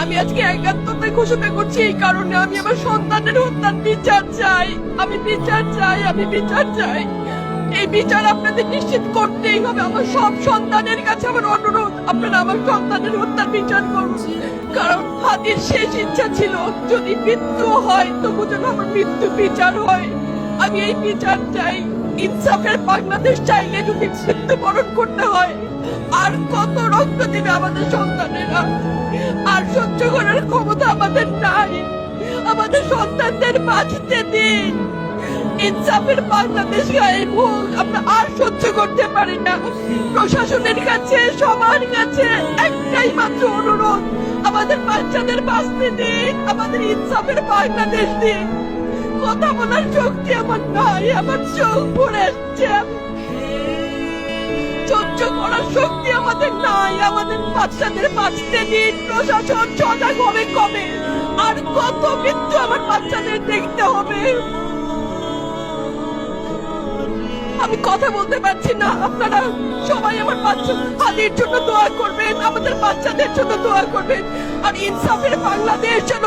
আমি আজকে একাত্মতা ঘোষণা করছি এই কারণে, আমি আমার সন্তানের হত্যার বিচার চাই। আমি বিচার চাই, আমি বিচার চাই। এই বিচার আপনাদের নিশ্চিত করতেই হবে। আমার সব সন্তানের কাছে আমার অনুরোধ, আপনারা আমার সন্তানের হত্যার বিচার করুন। কারণ হাদির শেষ ইচ্ছা ছিল যদি মৃত্যু হয় তবু যেন আমার মৃত্যু বিচার হয়। আমি এই বিচার চাই। ইনসাফের বাংলাদেশ চাইলে যদি মৃত্যুবরণ করতে হয়, আর কত রক্ত দিবে আমাদের সন্তানেরা? আর সহ্য করার ক্ষমতা আমাদের নাই। আমাদের সন্তানদের বাঁচতে দিন। ইনসাফের বাংলাদেশ গায়েব হোক। আমরা আর সহ্য করতে পারি না। প্রশাসনের কাছে, সবার কাছে একটাই মাত্র অনুরোধ, আমাদের বাচ্চাদের বাঁচতে দিন, আমাদের ইনসাফের বাংলাদেশ দিন। কথা বলার শক্তি আমার নাই, আমার চোখ পড়ে আসছে। সহ্য করার শক্তি আমাদের নাই। আমাদের বাচ্চাদের বাঁচতে দিন। প্রশাসন সজাগ হবে কবে? আর কত মৃত্যু আমার বাচ্চাদের দেখতে হবে? আমি কথা বলতে পারছি না। আপনারা সবাই আমার বাচ্চা হাদির জন্য দোয়া করবেন, আমাদের বাচ্চাদের জন্য দোয়া করবেন। আর ইনসাফের বাংলাদেশ যেন